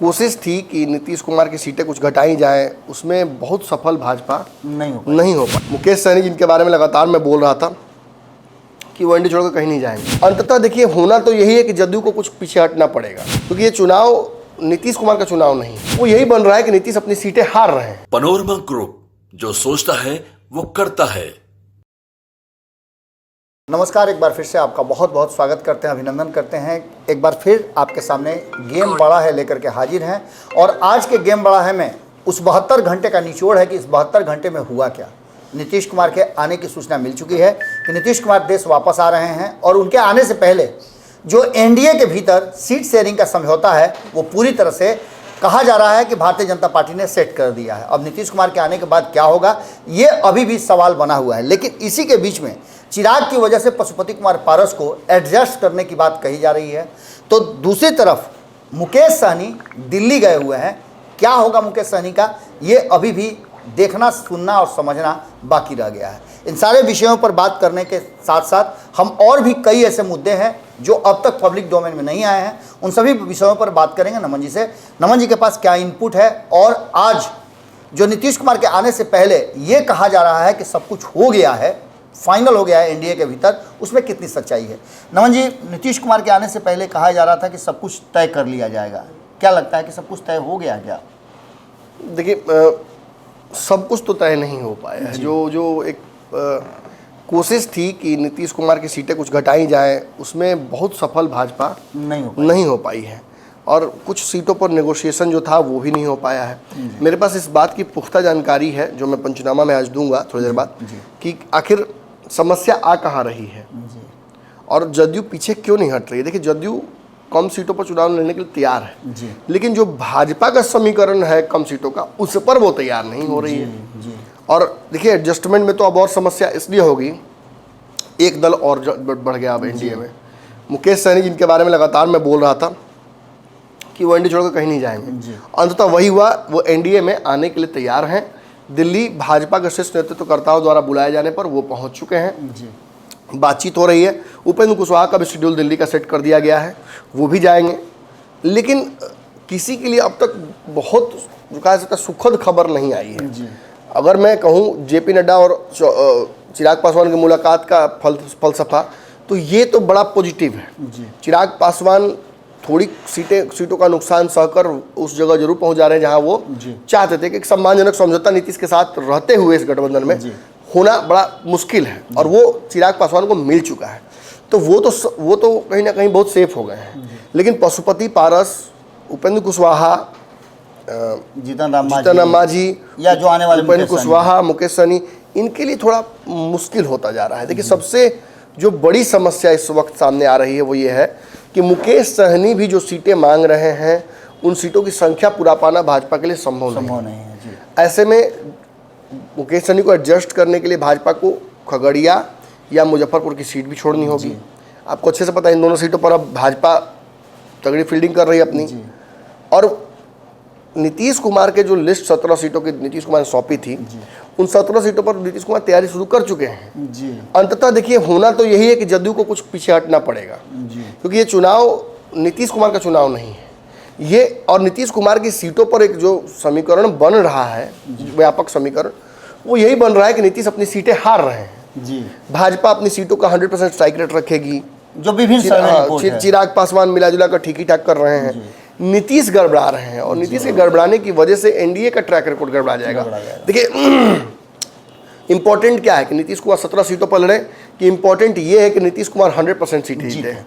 कोशिश थी कि नीतीश कुमार की सीटें कुछ घटाई जाएं, उसमें बहुत सफल भाजपा नहीं हो पाई। मुकेश सहनी जिनके बारे में लगातार मैं बोल रहा था कि वो एनडीए छोड़कर कहीं नहीं जाएंगे। अंततः देखिए, होना तो यही है कि जदयू को कुछ पीछे हटना पड़ेगा, क्योंकि ये चुनाव नीतीश कुमार का चुनाव नहीं, वो यही बन रहा है कि नीतीश अपनी सीटें हार रहे हैं। पनोरमा ग्रुप, जो सोचता है वो करता है। नमस्कार, एक बार फिर से आपका बहुत बहुत स्वागत करते हैं, अभिनंदन करते हैं। एक बार फिर आपके सामने गेम बड़ा है लेकर के हाजिर हैं। और आज के गेम बड़ा है में उस 72 घंटे का निचोड़ है कि इस 72 घंटे में हुआ क्या। नीतीश कुमार के आने की सूचना मिल चुकी है कि नीतीश कुमार देश वापस आ रहे हैं, और उनके आने से पहले जो एनडीए के भीतर सीट शेयरिंग का समझौता है वो पूरी तरह से कहा जा रहा है कि भारतीय जनता पार्टी ने सेट कर दिया है। अब नीतीश कुमार के आने के बाद क्या होगा, ये अभी भी सवाल बना हुआ है। लेकिन इसी के बीच में चिराग की वजह से पशुपति कुमार पारस को एडजस्ट करने की बात कही जा रही है। तो दूसरी तरफ मुकेश सहनी दिल्ली गए हुए हैं। क्या होगा मुकेश सहनी का, ये अभी भी देखना, सुनना और समझना बाकी रह गया है। इन सारे विषयों पर बात करने के साथ साथ हम और भी कई ऐसे मुद्दे हैं जो अब तक पब्लिक डोमेन में नहीं आए हैं, उन सभी विषयों पर बात करेंगे नमन जी से। नमन जी के पास क्या इनपुट है, और आज जो नीतीश कुमार के आने से पहले ये कहा जा रहा है कि सब कुछ हो गया है, फाइनल हो गया है एनडीए के भीतर, उसमें कितनी सच्चाई है। नमन जी, नीतीश कुमार के आने से पहले कहा जा रहा था कि सब कुछ तय कर लिया जाएगा, क्या लगता है कि सब कुछ तय हो गया क्या? देखिए, सब कुछ तो तय नहीं हो पाया है। जो एक कोशिश थी कि नीतीश कुमार की सीटें कुछ घटाई जाएं, उसमें बहुत सफल भाजपा नहीं हो पाई है, और कुछ सीटों पर नेगोशिएशन जो था वो भी नहीं हो पाया है। मेरे पास इस बात की पुख्ता जानकारी है, जो मैं पंचनामा में आज दूंगा थोड़ी देर बाद, कि आखिर समस्या आ कहाँ रही है और जदयू पीछे क्यों नहीं हट रही है। देखिए, जदयू कम सीटों पर चुनाव लड़ने के लिए तैयार है, लेकिन जो भाजपा का समीकरण है कम सीटों का, उस पर वो तैयार नहीं हो रही है। और देखिए, एडजस्टमेंट में तो अब और समस्या इसलिए होगी, एक दल और बढ़ गया अब एनडीए में। मुकेश सहनी जिनके बारे में लगातार मैं बोल रहा था कि वो एनडीए छोड़कर कहीं नहीं जाएंगे, अंततः वही हुआ। वो एनडीए में आने के लिए तैयार हैं। दिल्ली भाजपा के शीर्ष नेतृत्वकर्ताओं द्वारा बुलाए जाने पर वो पहुंच चुके हैं, बातचीत हो रही है। उपेंद्र कुशवाहा का भी शेड्यूल दिल्ली का सेट कर दिया गया है, वो भी जाएंगे। लेकिन किसी के लिए अब तक बहुत कहा जाता सुखद खबर नहीं आई है। अगर मैं कहूँ जेपी नड्डा और चिराग पासवान की मुलाकात का फलसफा, तो ये तो बड़ा पॉजिटिव है। चिराग पासवान थोड़ी सीटों का नुकसान सहकर उस जगह जरूर पहुंच जा रहे हैं जहां वो चाहते थे कि एक सम्मानजनक समझौता नीतीश के साथ रहते हुए इस गठबंधन में होना बड़ा मुश्किल है, और वो चिराग पासवान को मिल चुका है। तो वो तो कहीं ना कहीं बहुत सेफ हो गए हैं। लेकिन पशुपति पारस, उपेंद्र कुशवाहा, जीतन मांझी या जो आने वाले उपेंद्र कुशवाहा, मुकेश सहनी, इनके लिए थोड़ा मुश्किल होता जा रहा है। देखिए, सबसे जो बड़ी समस्या इस वक्त सामने आ रही है वो ये है कि मुकेश सहनी भी जो सीटें मांग रहे हैं, उन सीटों की संख्या पूरा पाना भाजपा के लिए संभव नहीं है। ऐसे में मुकेश सहनी को एडजस्ट करने के लिए भाजपा को खगड़िया या मुजफ्फरपुर की सीट भी छोड़नी होगी। आपको अच्छे से पता है, इन दोनों सीटों पर अब भाजपा तगड़ी फील्डिंग कर रही है अपनी। और नीतीश कुमार के जो लिस्ट 17 सीटों की नीतीश कुमार ने सौंपी थी, उन 17 सीटों पर नीतीश कुमार तैयारी शुरू कर चुके हैं। अंततः देखिए, होना तो यही है कि जदयू को कुछ पीछे हटना पड़ेगा, क्योंकि ये चुनाव नीतीश कुमार का चुनाव नहीं है ये। और नीतीश कुमार की सीटों पर एक जो समीकरण बन रहा है, व्यापक समीकरण, वो यही बन रहा है कि नीतीश अपनी सीटें हार रहे हैं। भाजपा अपनी सीटों का 100% स्ट्राइक रेट रखेगी, जो विभिन्न चिराग पासवान मिला जुला कर ठीक ही ठाक कर रहे हैं। नीतीश गड़बड़ा रहे हैं, और नीतीश के गड़बड़ाने की वजह से एनडीए का ट्रैक रिकॉर्ड गड़बड़ा जाएगा। देखिए, इंपॉर्टेंट क्या है कि नीतीश कुमार 17 सीटों पर लड़े, कि इंपॉर्टेंट ये है कि नीतीश कुमार 100% सीटें जीते हैं।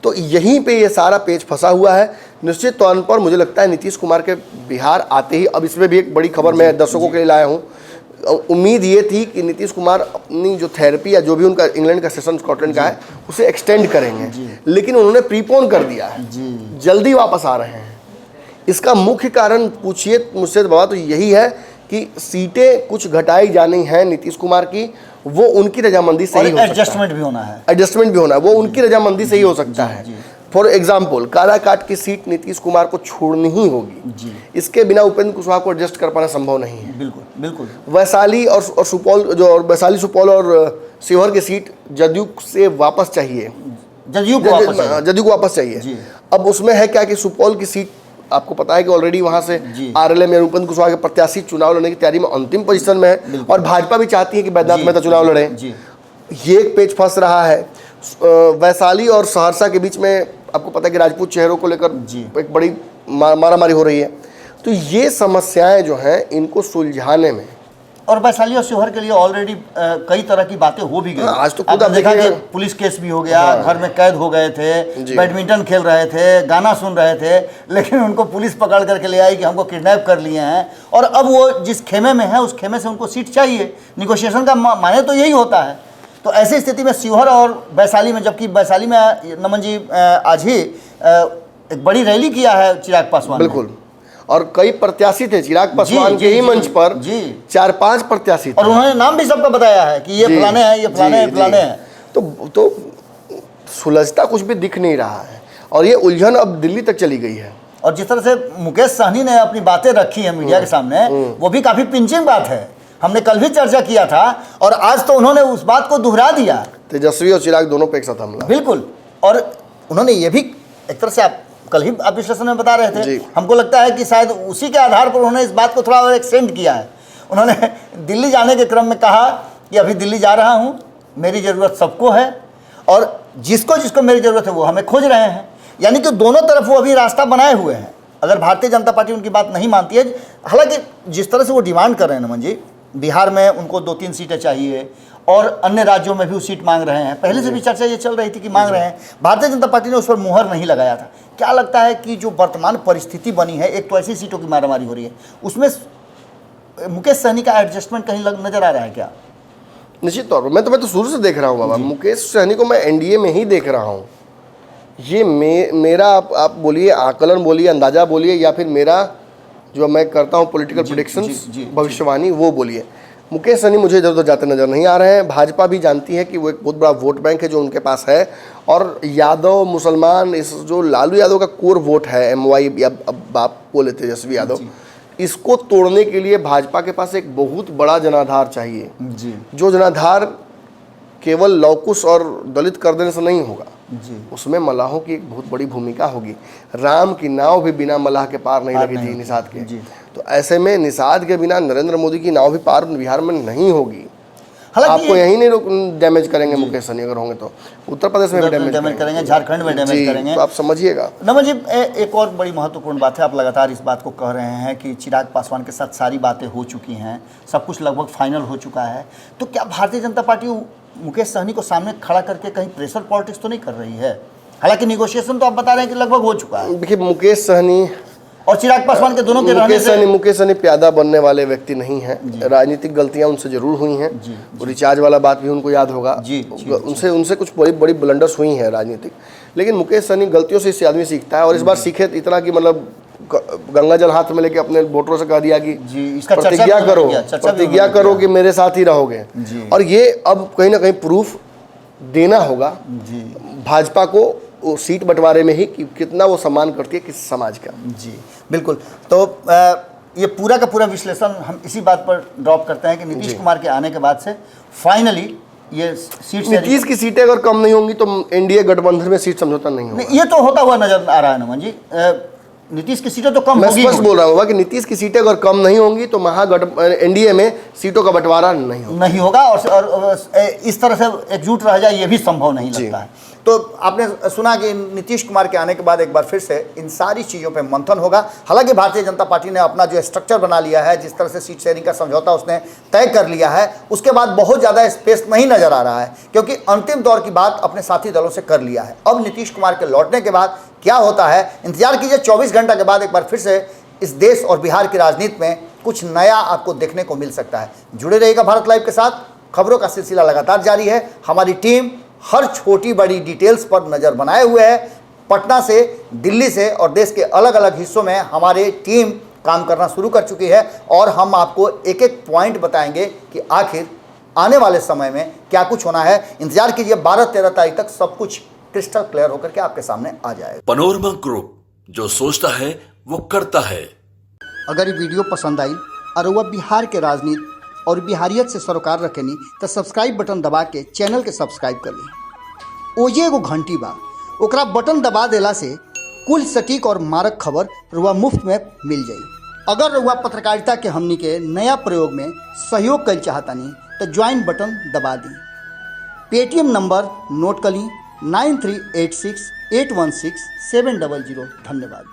तो यहीं पे ये सारा पेच फंसा हुआ है। निश्चित तौर पर मुझे लगता है नीतीश कुमार के बिहार आते ही, अब इसमें भी एक बड़ी खबर मैं दर्शकों के लिए लाया हूँ। उम्मीद ये थी कि नीतीश कुमार अपनी जो थेरेपी या जो भी उनका इंग्लैंड का सेशन स्कॉटलैंड का है उसे एक्सटेंड करेंगे, लेकिन उन्होंने प्रीपोन कर दिया है, जल्दी वापस आ रहे हैं। इसका मुख्य कारण पूछिए मुझसे बाबा, तो यही है कि सीटें कुछ घटाई जानी है नीतीश कुमार की, वो उनकी रजामंदी से ही हो सकता है। एडजस्टमेंट भी होना है, वो उनकी रजामंदी से ही हो सकता है। फॉर एग्जाम्पल, काराकाट की सीट नीतीश कुमार को छोड़नी ही होगी। इसके बिना उपेंद्र कुशवाहा को एडजस्ट कर पाना संभव नहीं है। बिल्कुल। वैशाली और सुपौल, जो वैशाली, सुपौल और शिवहर की सीट जदयू से वापस चाहिए, जदयू को वापस चाहिए। अब उसमें है क्या कि सुपौल की सीट आपको पता है कि ऑलरेडी वहां से जी। आरएलए में रूपेंद्र कुशवाहा के प्रत्याशी चुनाव लड़ने की तैयारी में अंतिम पोजीशन में है और भाजपा भी चाहती है कि बैद्यनाथ मेहता चुनाव लड़े। जी। ये एक पेच फंस रहा है। वैशाली और सहरसा के बीच में आपको पता है कि राजपूत चेहरों को लेकर एक बड़ी मारामारी हो रही है। तो ये समस्याएं जो हैं इनको सुलझाने में, और वैशाली और शिवहर के लिए ऑलरेडी कई तरह की बातें हो भी गई। आज तो खुद आपने आप देखा कि देखिए, पुलिस केस भी हो गया, घर में कैद हो गए थे, जी। बैडमिंटन खेल रहे थे, गाना सुन रहे थे, लेकिन उनको पुलिस पकड़ करके ले आई कि हमको किडनैप कर लिए हैं, और अब वो जिस खेमे में है उस खेमे से उनको सीट चाहिए। निगोशिएशन का माने तो यही होता है। तो ऐसी स्थिति में शिवहर और वैशाली में, जबकि वैशाली में नमन जी आज ही एक बड़ी रैली किया है चिराग पासवान ने। बिल्कुल, और कई प्रत्याशी थे चिराग पासवान जी, के ही जी, मंच पर जी। 4-5 प्रत्याशी थे और उन्होंने नाम भी सबका बताया है कि ये जी, फलाने हैं, ये फलाने हैं, जी, फलाने जी। हैं। तो सुलझता कुछ भी दिख नहीं रहा है और ये उलझन अब दिल्ली तक चली गई है। और जिस तरह से मुकेश सहनी ने अपनी बातें रखी हैं मीडिया के सामने, वो भी काफी पिंचिंग बात है। हमने कल भी चर्चा किया था और आज तो उन्होंने उस बात को दोहरा दिया। तेजस्वी और चिराग दोनों पे एक साथ हमला। बिल्कुल, और उन्होंने ये भी एक तरह से आप कल ही आप विश्लेषण में बता रहे थे, जी। हमको लगता है कि शायद उसी के आधार पर उन्होंने इस बात को थोड़ा और एक्सटेंड किया है। उन्होंने दिल्ली जाने के क्रम में कहा कि अभी दिल्ली जा रहा हूँ, मेरी ज़रूरत सबको है और जिसको जिसको मेरी ज़रूरत है वो हमें खोज रहे हैं। यानी कि दोनों तरफ वो अभी रास्ता बनाए हुए हैं। अगर भारतीय जनता पार्टी उनकी बात नहीं मानती है, हालांकि जिस तरह से वो डिमांड कर रहे हैं नमन जी, बिहार में उनको 2-3 सीटें चाहिए और अन्य राज्यों में भी वो सीट मांग रहे हैं। पहले से भी चर्चा ये चल रही थी कि मांग रहे हैं। भारतीय जनता पार्टी ने उस पर मुहर नहीं लगाया था। क्या लगता है कि जो वर्तमान परिस्थिति बनी है, एक तो ऐसी सीटों की मारामारी हो रही है, उसमें मुकेश सहनी का एडजस्टमेंट कहीं नजर आ रहा है क्या? निश्चित तौर पर मैं तो शुरू से देख रहा हूँ बाबा, मुकेश सहनी को मैं एनडीए में ही देख रहा हूँ। ये मेरा आप बोलिए आकलन बोलिए, अंदाजा बोलिए, या फिर मेरा जो मैं करता हूँ पॉलिटिकल प्रेडिक्शंस, भविष्यवाणी, वो बोलिए। मुकेश सहनी मुझे इधर उधर जाते नजर नहीं आ रहे हैं। भाजपा भी जानती है कि वो एक बहुत बड़ा वोट बैंक है जो उनके पास है, और यादव मुसलमान, इस जो लालू यादव का कोर वोट है, MY या बाप बोले तेजस्वी यादव, इसको तोड़ने के लिए भाजपा के पास एक बहुत बड़ा जनाधार चाहिए जी। जो जनाधार केवल लौकुश और दलित कर देने से नहीं होगा जी। उसमें मलाहों की एक बहुत बड़ी भूमिका होगी। राम की नाव भी बिना मलाह के पार नहीं लगी थी निषाद के। तो ऐसे में निषाद के बिना नरेंद्र मोदी की नाव भी पार बिहार में नहीं होगी। आपको यही नहीं डैमेज करेंगे मुकेश सहनी, अगर होंगे तो उत्तर प्रदेश में भी डैमेज करेंगे, झारखंड में डैमेज करेंगे। तो आप समझिएगा। नमन जी, एक और बड़ी महत्वपूर्ण बात है, आप लगातार इस बात को कह रहे हैं कि चिराग पासवान के साथ सारी बातें हो चुकी हैं, सब कुछ लगभग फाइनल हो चुका है। तो क्या भारतीय जनता पार्टी मुकेश सहनी को सामने खड़ा करके कहीं प्रेशर पॉलिटिक्स तो नहीं कर रही है? हालांकि निगोशिएशन तो आप बता रहे हैं कि लगभग हो चुका है। देखिए, मुकेश सहनी और चिराग पासवान के दोनों के रहने से मुकेश सहनी प्यादा बनने वाले व्यक्ति नहीं है। राजनीतिक गलतियां उनसे जरूर हुई हैं। रिचार्ज वाला बात भी उनको याद होगा। उनसे कुछ बड़ी बड़ी ब्लंडर्स हुई हैं राजनीतिक, लेकिन मुकेश सहनी गलतियों से इससे आदमी सीखता है। और इस बार सीखे इतना कि मतलब गंगा जल हाथ में लेके अपने वोटरों से कह दिया कि प्रतिज्ञा करो कि मेरे साथ ही रहोगे। और ये अब कहीं ना कहीं प्रूफ देना होगा भाजपा को सीट बंटवारे में ही कि कितना वो सम्मान करती है किस समाज का। जी बिल्कुल। तो ये पूरा का पूरा विश्लेषण हम इसी बात पर ड्रॉप करते हैं कि नीतीश कुमार के आने के बाद से फाइनली ये सीट, नीतीश की सीटें अगर कम नहीं होंगी तो एनडीए गठबंधन में सीट समझौता नहीं होगा। ये तो होता हुआ नजर आ रहा है नमन जी। नीतीश की सीटें तो कम होगी। मैं स्पष्ट बोल रहा हूँ कि नीतीश की सीटें अगर कम नहीं होंगी तो एनडीए में सीटों का बंटवारा नहीं होगा और इस तरह से एकजुट रह जाए ये भी संभव नहीं लगता है। तो आपने सुना कि नीतीश कुमार के आने के बाद एक बार फिर से इन सारी चीज़ों पे मंथन होगा। हालांकि भारतीय जनता पार्टी ने अपना जो स्ट्रक्चर बना लिया है, जिस तरह से सीट शेयरिंग का समझौता उसने तय कर लिया है, उसके बाद बहुत ज़्यादा स्पेस नहीं नजर आ रहा है, क्योंकि अंतिम दौर की बात अपने साथी दलों से कर लिया है। अब नीतीश कुमार के लौटने के बाद क्या होता है, इंतजार कीजिए। 24 घंटा के बाद एक बार फिर से इस देश और बिहार की राजनीति में कुछ नया आपको देखने को मिल सकता है। जुड़े रहिएगा भारत लाइव के साथ। खबरों का सिलसिला लगातार जारी है। हमारी टीम हर छोटी बड़ी डिटेल्स पर नज़र बनाए हुए है। पटना से, दिल्ली से और देश के अलग अलग हिस्सों में हमारी टीम काम करना शुरू कर चुकी है और हम आपको एक एक पॉइंट बताएंगे कि आखिर आने वाले समय में क्या कुछ होना है। इंतजार कीजिए, 12-13 तारीख तक सब कुछ क्रिस्टल क्लियर होकर के आपके सामने आ जाएगा। पनोरमा ग्रुप, जो सोचता है वो करता है। अगर ये वीडियो पसंद आई और वह बिहार के राजनीति और बिहारियत से सरोकार रखेनी तो सब्सक्राइब बटन दबा के चैनल के सब्सक्राइब कर ली। ओजे एगो घंटी बा, ओकरा बटन दबा देला से कुल सटीक और मारक खबर रुआ मुफ्त में मिल जाई। अगर रुआ पत्रकारिता के हमनी के नया प्रयोग में सहयोग कर चाहतानी तो ज्वाइन बटन दबा दी। पेटीएम नंबर नोट कर ली 9386816700। धन्यवाद।